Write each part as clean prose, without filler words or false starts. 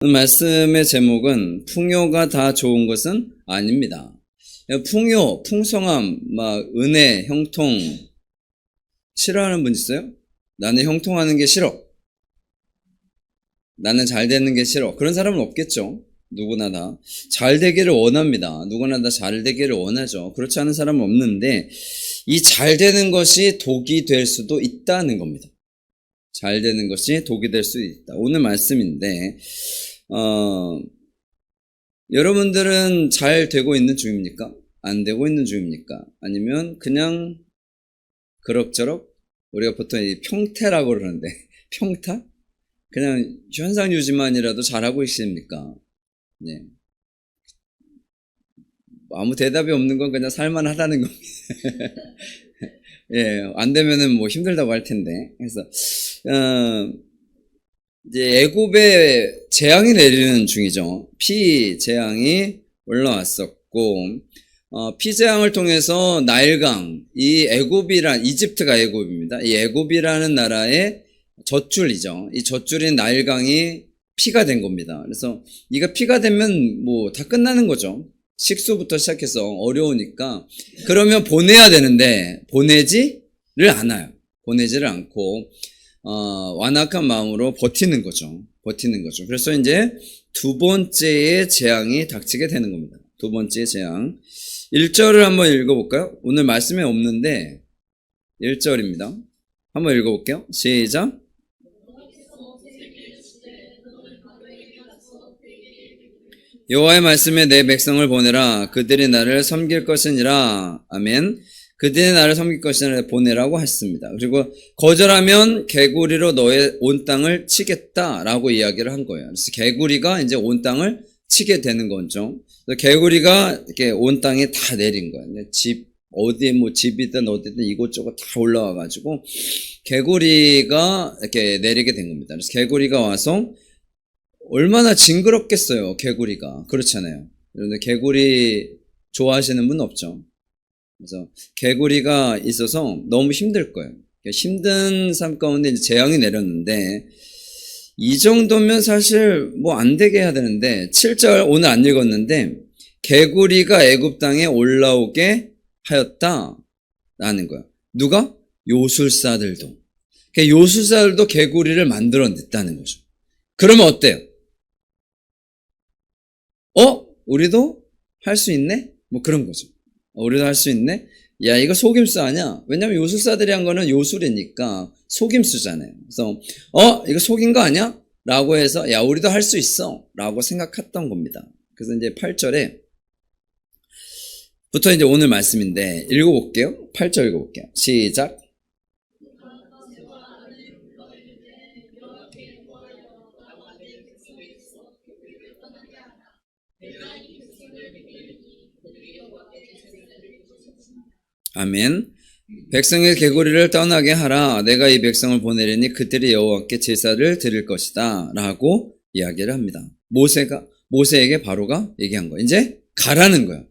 말씀의 제목은 풍요가 다 좋은 것은 아닙니다. 풍요, 풍성함, 은혜, 형통 싫어하는 분 있어요? 나는 형통하는 게 싫어. 나는 잘 되는 게 싫어. 그런 사람은 없겠죠. 누구나 다 잘 되기를 원합니다. 누구나 다 잘 되기를 원하죠. 그렇지 않은 사람은 없는데 이 잘 되는 것이 독이 될 수도 있다는 겁니다. 잘 되는 것이 독이 될 수 있다. 오늘 말씀인데 여러분들은 잘 되고 있는 중입니까? 안 되고 있는 중입니까? 아니면 그냥 그럭저럭 우리가 보통 이 평태라고 그러는데 평타? 그냥 현상 유지만이라도 잘하고 있습니까? 네. 아무 대답이 없는 건 그냥 살만하다는 겁니다. 예, 안 되면은 뭐 힘들다고 할 텐데. 그래서 이제 애굽에 재앙이 내리는 중이죠. 피 재앙이 올라왔었고, 피 재앙을 통해서 나일강, 이 애굽이란 이집트가 애굽입니다. 이 애굽이라는 나라의 젖줄이죠. 이 젖줄인 나일강이 피가 된 겁니다. 그래서 이가 피가 되면 뭐 다 끝나는 거죠. 식수부터 시작해서 어려우니까 그러면 보내야 되는데 보내지를 않아요. 보내지를 않고 완악한 마음으로 버티는 거죠. 그래서 이제 두 번째의 재앙이 닥치게 되는 겁니다. 두 번째의 재앙. 1절을 한번 읽어볼까요? 오늘 말씀에 없는데 1절입니다. 한번 읽어볼게요. 시작. 여호와의 말씀에 내 백성을 보내라. 그들이 나를 섬길 것이니라. 아멘. 그들이 나를 섬길 것이니라 보내라고 했습니다. 그리고 거절하면 개구리로 너의 온 땅을 치겠다라고 이야기를 한 거예요. 그래서 개구리가 이제 온 땅을 치게 되는 거죠. 개구리가 이렇게 온 땅에 다 내린 거예요. 집이든 어디든 이곳저곳 다 올라와가지고 개구리가 이렇게 내리게 된 겁니다. 그래서 개구리가 와서 얼마나 징그럽겠어요, 개구리가. 그렇잖아요. 그런데 개구리 좋아하시는 분 없죠? 그래서 개구리가 있어서 너무 힘들 거예요. 힘든 삶 가운데 이제 재앙이 내렸는데, 이 정도면 사실 뭐 안 되게 해야 되는데, 7절 오늘 안 읽었는데, 개구리가 애굽 땅에 올라오게 하였다라는 거야. 누가? 요술사들도. 요술사들도 개구리를 만들어냈다는 거죠. 그러면 어때요? 우리도 할 수 있네? 뭐 그런 거죠. 우리도 할 수 있네? 야, 이거 속임수 아니야? 왜냐면 요술사들이 한 거는 요술이니까 속임수잖아요. 그래서, 이거 속인 거 아니야? 라고 해서, 야, 우리도 할 수 있어. 라고 생각했던 겁니다. 그래서 이제 8절에, 부터 이제 오늘 말씀인데, 읽어볼게요. 8절 읽어볼게요. 시작. 아멘. 백성의 개구리를 떠나게 하라. 내가 이 백성을 보내려니 그들이 여호와께 제사를 드릴 것이다. 라고 이야기를 합니다. 모세에게 바로가 얘기한 거예요. 이제 가라는 거예요.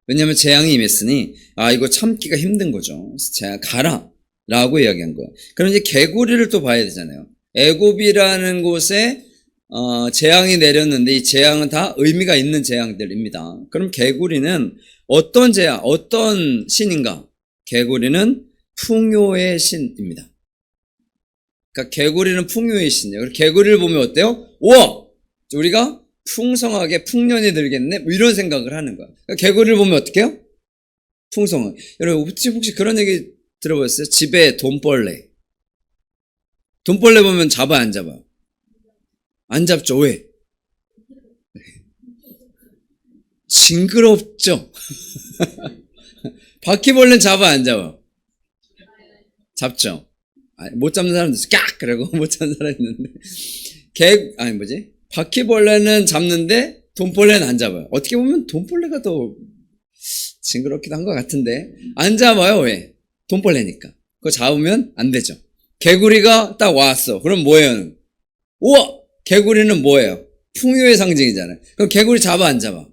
왜냐하면 재앙이 임했으니 이거 참기가 힘든 거죠. 가라. 라고 이야기한 거예요. 그럼 이제 개구리를 또 봐야 되잖아요. 애굽이라는 곳에 재앙이 내렸는데 이 재앙은 다 의미가 있는 재앙들입니다. 그럼 개구리는 어떤 재앙, 어떤 신인가? 개구리는 풍요의 신입니다. 그러니까 개구리는 풍요의 신이에요. 개구리를 보면 어때요? 우와! 우리가 풍성하게 풍년이 들겠네? 뭐 이런 생각을 하는 거야. 그러니까 개구리를 보면 어떻게 해요? 풍성한. 여러분, 혹시 그런 얘기 들어보셨어요? 집에 돈벌레. 돈벌레 보면 잡아요, 안 잡아요? 안 잡죠. 왜? 징그럽죠? 바퀴벌레는 잡아, 안 잡아? 잡죠. 못 잡는 사람도 있어. 깍! 그러고 못 잡는 사람이 있는데. 바퀴벌레는 잡는데 돈벌레는 안 잡아요. 어떻게 보면 돈벌레가 더 징그럽기도 한 것 같은데. 안 잡아요. 왜? 돈벌레니까. 그거 잡으면 안 되죠. 개구리가 딱 왔어. 그럼 뭐예요? 우와! 개구리는 뭐예요? 풍요의 상징이잖아요. 그럼 개구리 잡아, 안 잡아?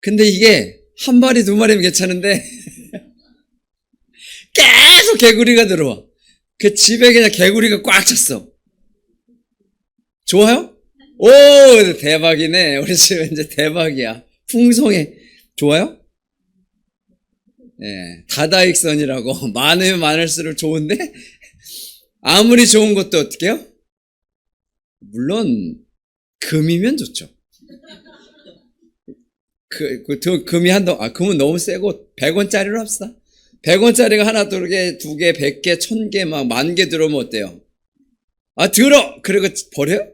근데 이게 한 마리, 두 마리면 괜찮은데 계속 개구리가 들어와. 그 집에 그냥 개구리가 꽉 찼어. 좋아요? 오, 대박이네. 우리 집 이제 대박이야. 풍성해. 좋아요? 예, 다다익선이라고. 많으면 많을수록 좋은데, 아무리 좋은 것도 어떻게 해요? 물론, 금이면 좋죠. 금이 금은 너무 세고, 100원짜리로 합시다. 100원짜리가 하나, 두 개, 100개, 1000개, 막 10,000개 들어오면 어때요? 들어! 그리고 버려요?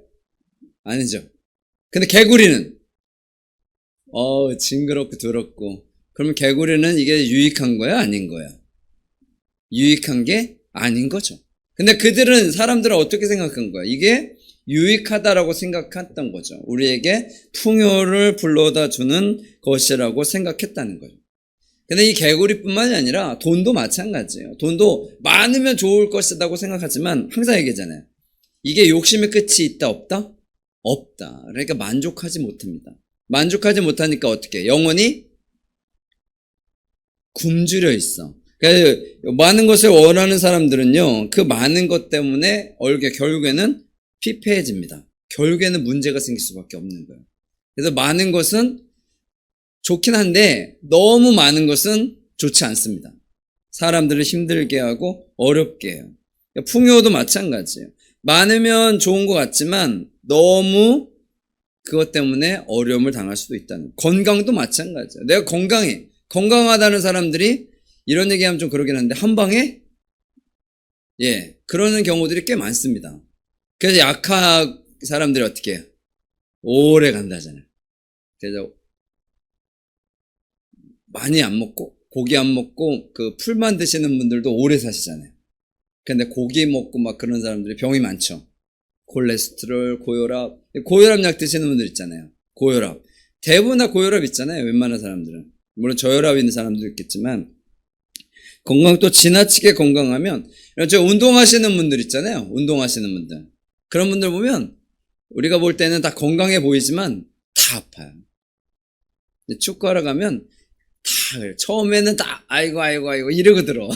아니죠. 근데 개구리는, 징그럽고 더럽고. 그러면 개구리는 이게 유익한 거야? 아닌 거야? 유익한 게 아닌 거죠. 근데 사람들은 어떻게 생각한 거야? 이게 유익하다라고 생각했던 거죠. 우리에게 풍요를 불러다 주는 것이라고 생각했다는 거죠. 근데 이 개구리뿐만이 아니라 돈도 마찬가지예요. 돈도 많으면 좋을 것이라고 생각하지만 항상 얘기하잖아요. 이게 욕심의 끝이 있다 없다? 없다. 그러니까 만족하지 못합니다. 만족하지 못하니까 어떻게? 영원히 굶주려 있어. 그러니까 많은 것을 원하는 사람들은요, 그 많은 것 때문에 결국에는 피폐해집니다. 결국에는 문제가 생길 수밖에 없는 거예요. 그래서 많은 것은 좋긴 한데 너무 많은 것은 좋지 않습니다. 사람들을 힘들게 하고 어렵게 해요. 그러니까 풍요도 마찬가지예요. 많으면 좋은 것 같지만 너무 그것 때문에 어려움을 당할 수도 있다는. 건강도 마찬가지예요. 내가 건강해. 건강하다는 사람들이 이런 얘기하면 좀 그러긴 한데 한 방에 그러는 경우들이 꽤 많습니다. 그래서 약한 사람들이 어떻게 해요? 오래 간다잖아요. 그래서 많이 안 먹고 고기 안 먹고 그 풀만 드시는 분들도 오래 사시잖아요. 근데 고기 먹고 막 그런 사람들이 병이 많죠. 콜레스테롤, 고혈압 약 드시는 분들 있잖아요. 고혈압. 대부분 다 고혈압 있잖아요. 웬만한 사람들은. 물론 저혈압 있는 사람도 있겠지만 또 지나치게 건강하면 운동하시는 분들 있잖아요. 운동하시는 분들. 그런 분들 보면 우리가 볼 때는 다 건강해 보이지만 다 아파요. 축구하러 가면 다 그래. 처음에는 다 아이고 이러고 들어.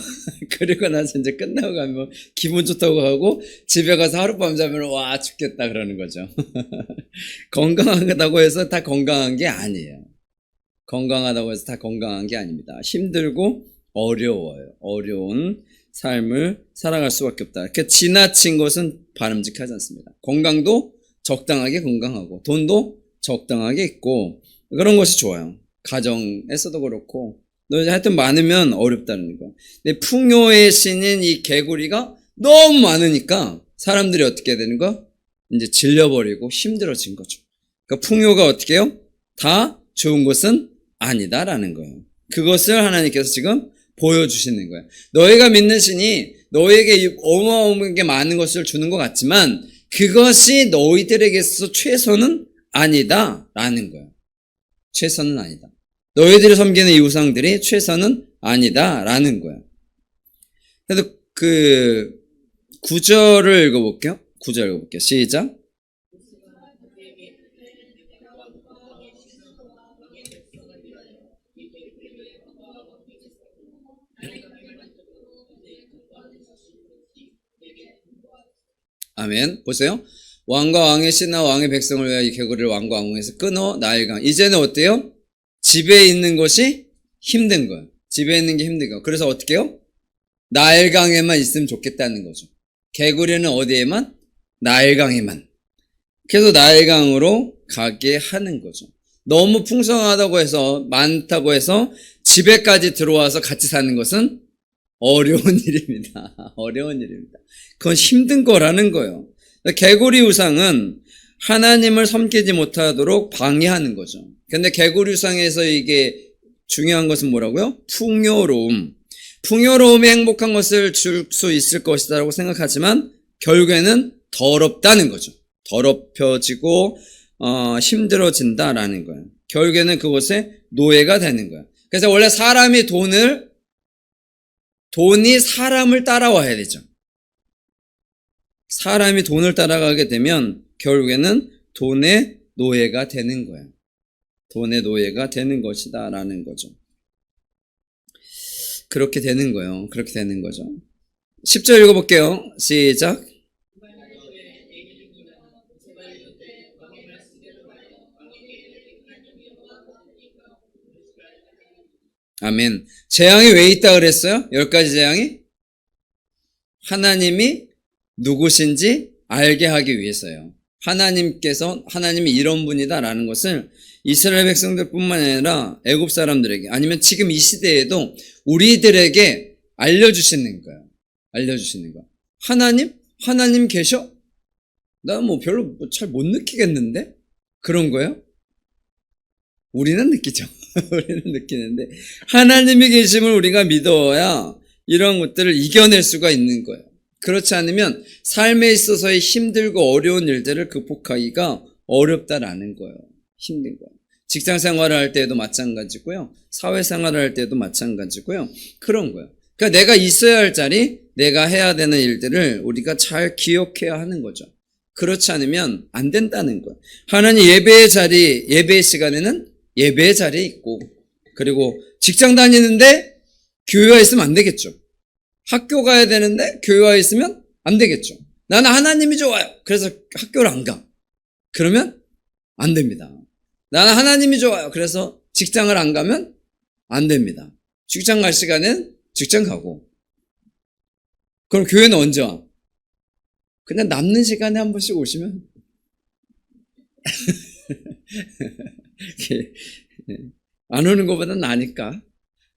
그리고 나서 이제 끝나고 가면 기분 좋다고 하고 집에 가서 하룻밤 자면 와 죽겠다 그러는 거죠. 건강하다고 해서 다 건강한 게 아니에요. 건강하다고 해서 다 건강한 게 아닙니다. 힘들고 어려워요. 어려운 삶을 살아갈 수밖에 없다. 그러니까 지나친 것은 바람직하지 않습니다. 건강도 적당하게 건강하고 돈도 적당하게 있고 그런 것이 좋아요. 가정에서도 그렇고 하여튼 많으면 어렵다는 거. 근데 풍요의 신인 이 개구리가 너무 많으니까 사람들이 어떻게 되는 거? 이제 질려버리고 힘들어진 거죠. 그러니까 풍요가 어떻게 해요? 다 좋은 것은 아니다라는 거예요. 그것을 하나님께서 지금 보여주시는 거예요. 너희가 믿는 신이 너희에게 어마어마하게 많은 것을 주는 것 같지만 그것이 너희들에게서 최선은 아니다라는 거예요. 최선은 아니다. 너희들이 섬기는 이 우상들이 최선은 아니다라는 거예요. 그래서 그 9절을 읽어볼게요. 9절 읽어볼게요. 시작. 아멘. 보세요. 왕과 왕의 신하 왕의 백성을 위하여 이 개구리를 왕과 왕궁에서 끊어 나일강. 이제는 어때요? 집에 있는 것이 힘든 거예요. 집에 있는 게 힘든 거예요. 그래서 어떻게 해요? 나일강에만 있으면 좋겠다는 거죠. 개구리는 어디에만? 나일강에만. 그래서 나일강으로 가게 하는 거죠. 너무 풍성하다고 해서 많다고 해서 집에까지 들어와서 같이 사는 것은 어려운 일입니다. 어려운 일입니다. 그건 힘든 거라는 거예요. 개구리 우상은 하나님을 섬기지 못하도록 방해하는 거죠. 근데 개구리 우상에서 이게 중요한 것은 뭐라고요? 풍요로움. 풍요로움이 행복한 것을 줄 수 있을 것이다라고 생각하지만 결국에는 더럽다는 거죠. 더럽혀지고 힘들어진다라는 거예요. 결국에는 그것의 노예가 되는 거예요. 그래서 원래 돈이 사람을 따라와야 되죠. 사람이 돈을 따라가게 되면 결국에는 돈의 노예가 되는 거예요. 돈의 노예가 되는 것이다 라는 거죠. 그렇게 되는 거예요. 그렇게 되는 거죠. 10절 읽어볼게요. 시작. 아멘. 재앙이 왜 있다 그랬어요? 10가지 재앙이? 하나님이 누구신지 알게 하기 위해서요. 하나님이 이런 분이다라는 것을 이스라엘 백성들뿐만 아니라 애굽 사람들에게 아니면 지금 이 시대에도 우리들에게 알려주시는 거예요. 알려주시는 거. 하나님 계셔? 나 뭐 별로 잘 못 느끼겠는데? 그런 거예요? 우리는 느끼죠. 우리는 느끼는데 하나님이 계심을 우리가 믿어야 이런 것들을 이겨낼 수가 있는 거예요. 그렇지 않으면 삶에 있어서의 힘들고 어려운 일들을 극복하기가 어렵다라는 거예요. 힘든 거예요. 직장 생활을 할 때도 마찬가지고요. 사회 생활을 할 때도 마찬가지고요. 그런 거예요. 그러니까 내가 있어야 할 자리, 내가 해야 되는 일들을 우리가 잘 기억해야 하는 거죠. 그렇지 않으면 안 된다는 거예요. 하나님 예배의 시간에는 예배의 자리에 있고, 그리고 직장 다니는데 교회가 있으면 안 되겠죠. 학교 가야 되는데 교회가 있으면 안 되겠죠. 나는 하나님이 좋아요. 그래서 학교를 안 가. 그러면 안 됩니다. 나는 하나님이 좋아요. 그래서 직장을 안 가면 안 됩니다. 직장 갈 시간엔 직장 가고. 그럼 교회는 언제 와? 그냥 남는 시간에 한 번씩 오시면 안 오는 것보다 나으니까.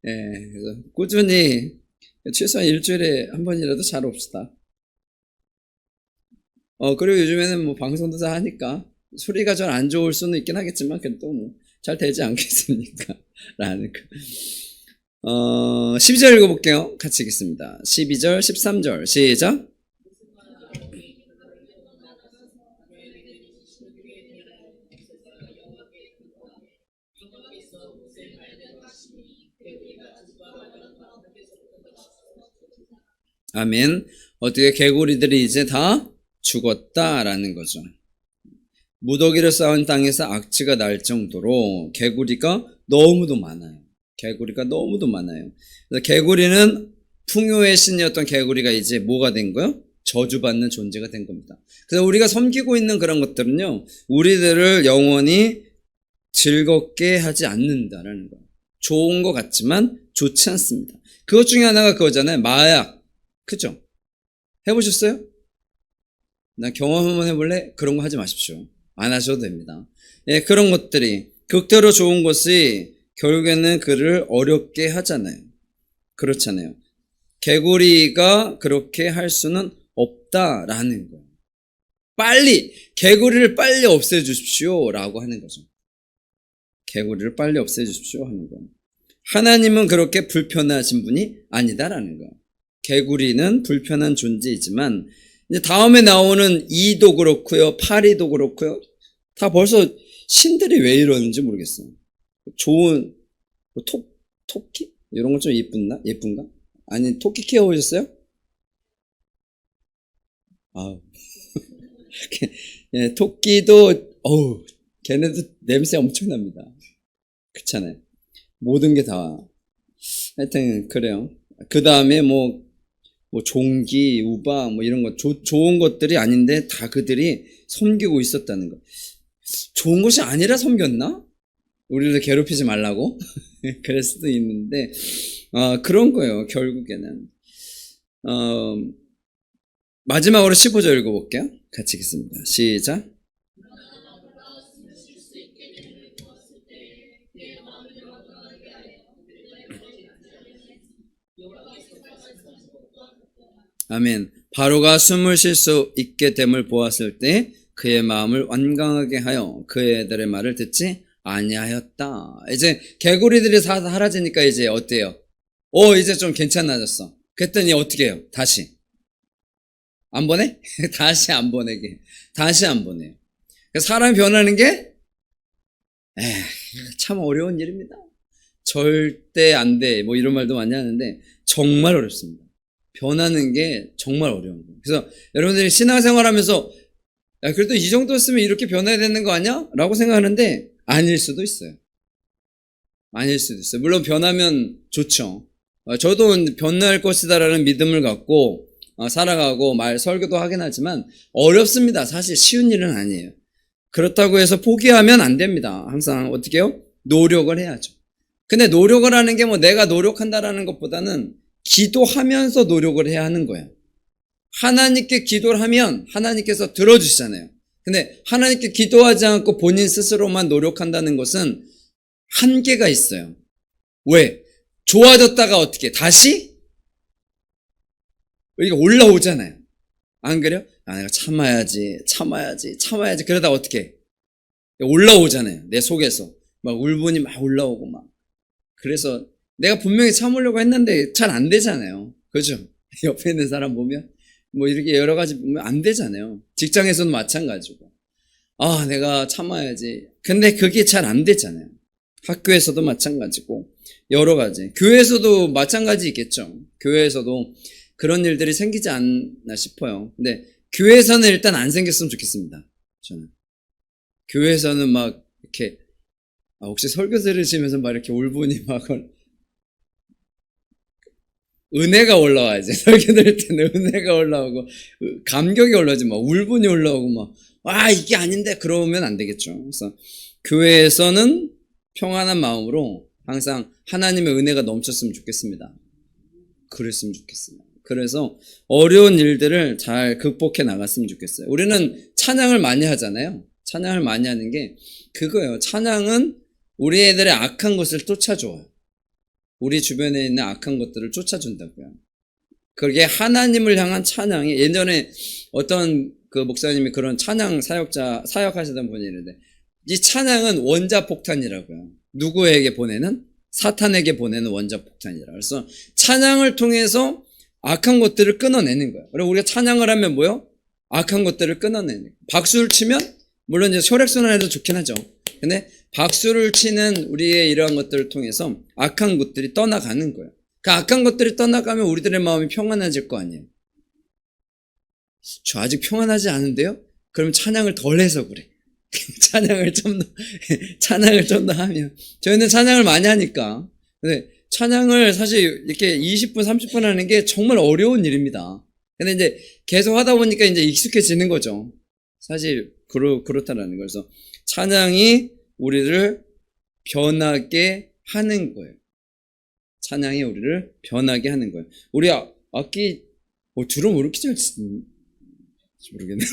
그래서 꾸준히 최소한 일주일에 한 번이라도 잘 옵시다. 그리고 요즘에는 뭐 방송도 다 하니까 소리가 좀 안 좋을 수는 있긴 하겠지만 그래도 뭐 잘 되지 않겠습니까? 라는 거. 12절 읽어볼게요. 같이 읽겠습니다. 12절, 13절 시작. 아멘. 어떻게 개구리들이 이제 다 죽었다라는 거죠. 무더기를 쌓은 땅에서 악취가 날 정도로 개구리가 너무도 많아요. 개구리가 너무도 많아요. 그래서 개구리는 풍요의 신이었던 개구리가 이제 뭐가 된 거예요? 저주받는 존재가 된 겁니다. 그래서 우리가 섬기고 있는 그런 것들은요, 우리들을 영원히 즐겁게 하지 않는다라는 거예요. 좋은 것 같지만 좋지 않습니다. 그것 중에 하나가 그거잖아요. 마약. 그죠? 해보셨어요? 나 경험 한번 해볼래? 그런 거 하지 마십시오. 안 하셔도 됩니다. 그런 것들이 극대로 좋은 것이 결국에는 그를 어렵게 하잖아요. 그렇잖아요. 개구리가 그렇게 할 수는 없다라는 거예요. 개구리를 빨리 없애주십시오 라고 하는 거죠. 개구리를 빨리 없애주십시오 하는 거예요. 하나님은 그렇게 불편하신 분이 아니다라는 거예요. 개구리는 불편한 존재이지만 이제 다음에 나오는 2도 그렇고요, 8이도 그렇고요. 다 벌써 신들이 왜 이러는지 모르겠어요. 좋은 토끼? 이런 거 좀 예쁜가? 아니, 토끼 키워보셨어요? 토끼도 걔네도 냄새 엄청납니다. 그렇잖아요. 모든 게 다. 하여튼 그래요. 그 다음에 뭐 종기, 우박, 이런 거, 좋은 것들이 아닌데 다 그들이 섬기고 있었다는 거. 좋은 것이 아니라 섬겼나? 우리를 괴롭히지 말라고? 그럴 수도 있는데, 그런 거예요, 결국에는. 마지막으로 15절 읽어볼게요. 같이 읽겠습니다. 시작. 아멘. 바로가 숨을 쉴 수 있게 됨을 보았을 때 그의 마음을 완강하게 하여 그들의 말을 듣지 아니하였다. 이제 개구리들이 다 사라지니까 이제 어때요? 이제 좀 괜찮아졌어. 그랬더니 어떻게 해요? 다시 안 보내? 다시 안 보내게. 다시 안 보내요. 사람이 변하는 게 참 어려운 일입니다. 절대 안 돼. 이런 말도 많이 하는데 정말 어렵습니다. 변하는 게 정말 어려운 거예요. 그래서 여러분들이 신앙생활하면서 그래도 이 정도였으면 이렇게 변해야 되는 거 아니야? 라고 생각하는데 아닐 수도 있어요. 아닐 수도 있어요. 물론 변하면 좋죠. 저도 변할 것이다 라는 믿음을 갖고 살아가고 설교도 하긴 하지만 어렵습니다. 사실 쉬운 일은 아니에요. 그렇다고 해서 포기하면 안 됩니다. 항상 어떻게 해요? 노력을 해야죠. 근데 노력을 하는 게 뭐 내가 노력한다라는 것보다는 기도하면서 노력을 해야 하는 거예요. 하나님께 기도를 하면 하나님께서 들어주시잖아요. 근데 하나님께 기도하지 않고 본인 스스로만 노력한다는 것은 한계가 있어요. 왜? 좋아졌다가 어떻게 다시 이게 올라오잖아요. 안 그래요? 아, 내가 참아야지. 그러다 어떻게 올라오잖아요. 내 속에서 막 울분이 막 올라오고 막. 그래서 내가 분명히 참으려고 했는데 잘 안 되잖아요. 그죠? 옆에 있는 사람 보면 뭐 이렇게 여러 가지 보면 안 되잖아요. 직장에서는 마찬가지고. 아, 내가 참아야지. 근데 그게 잘 안 되잖아요. 학교에서도 마찬가지고 여러 가지. 교회에서도 마찬가지 있겠죠. 교회에서도 그런 일들이 생기지 않나 싶어요. 근데 교회에서는 일단 안 생겼으면 좋겠습니다. 저는. 교회에서는 막 이렇게 혹시 설교 들으시면서 막 이렇게 울분이 막 은혜가 올라와야지. 설교 들을 때는 은혜가 올라오고 감격이 올라오지 막 울분이 올라오고 막 이게 아닌데 그러면 안 되겠죠. 그래서 교회에서는 평안한 마음으로 항상 하나님의 은혜가 넘쳤으면 좋겠습니다. 그랬으면 좋겠어요. 그래서 어려운 일들을 잘 극복해 나갔으면 좋겠어요. 우리는 찬양을 많이 하잖아요. 찬양을 많이 하는 게 그거예요. 찬양은 우리 애들의 악한 것을 쫓아줘요. 우리 주변에 있는 악한 것들을 쫓아준다고요. 그게 하나님을 향한 찬양이, 예전에 어떤 그 목사님이 그런 찬양 사역하시던 분이 있는데, 이 찬양은 원자폭탄이라고요. 누구에게 보내는? 사탄에게 보내는 원자폭탄이라. 그래서 찬양을 통해서 악한 것들을 끊어내는 거예요. 그리고 우리가 찬양을 하면 뭐요? 악한 것들을 끊어내는 거예요. 박수를 치면, 물론 이제 혈액순환에도 좋긴 하죠. 근데 박수를 치는 우리의 이러한 것들을 통해서 악한 것들이 떠나가는 거예요. 그 악한 것들이 떠나가면 우리들의 마음이 평안해질 거 아니에요. 저 아직 평안하지 않은데요? 그럼 찬양을 덜 해서 그래. 찬양을 좀 더 하면. 저희는 찬양을 많이 하니까. 근데 찬양을 사실 이렇게 20분, 30분 하는 게 정말 어려운 일입니다. 근데 이제 계속 하다 보니까 이제 익숙해지는 거죠. 사실 그렇다라는 거예요. 그래서 찬양이 우리를 변하게 하는 거예요. 찬양이 우리를 변하게 하는 거예요. 우리 악기 드럼 왜 이렇게 잘 치는지 모르겠네요.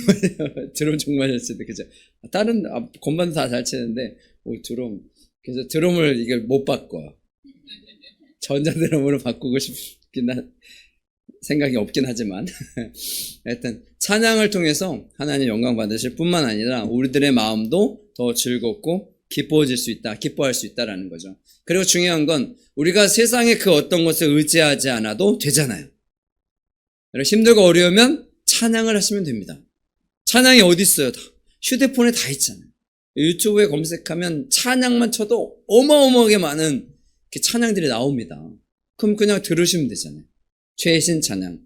드럼 정말 잘 치는데, 그죠? 다른 건반도 다 잘 치는데 드럼. 그래서 드럼을 이걸 못 바꿔요. 전자드럼으로 바꾸고 싶긴 생각이 없긴 하지만 하여튼 찬양을 통해서 하나님 영광 받으실 뿐만 아니라 우리들의 마음도 더 즐겁고 기뻐할 수 있다라는 거죠. 그리고 중요한 건 우리가 세상의 그 어떤 것을 의지하지 않아도 되잖아요. 힘들고 어려우면 찬양을 하시면 됩니다. 찬양이 어디 있어요? 휴대폰에 다 있잖아요. 유튜브에 검색하면 찬양만 쳐도 어마어마하게 많은 찬양들이 나옵니다. 그럼 그냥 들으시면 되잖아요. 최신 찬양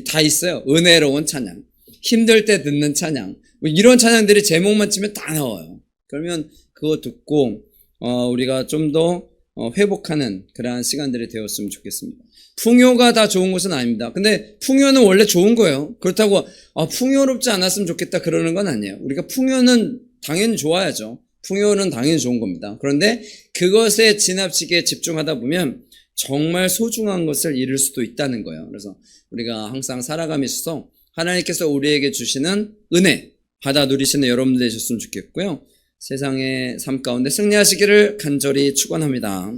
다 있어요. 은혜로운 찬양, 힘들 때 듣는 찬양, 이런 찬양들이 제목만 치면 다 나와요. 그러면 그거 듣고 우리가 좀 더 회복하는 그러한 시간들이 되었으면 좋겠습니다. 풍요가 다 좋은 것은 아닙니다. 근데 풍요는 원래 좋은 거예요. 그렇다고 풍요롭지 않았으면 좋겠다 그러는 건 아니에요. 우리가 풍요는 당연히 좋아야죠. 풍요는 당연히 좋은 겁니다. 그런데 그것에 지나치게 집중하다 보면 정말 소중한 것을 잃을 수도 있다는 거예요. 그래서 우리가 항상 살아가면서 하나님께서 우리에게 주시는 은혜 받아 누리시는 여러분들 되셨으면 좋겠고요. 세상의 삶 가운데 승리하시기를 간절히 축원합니다.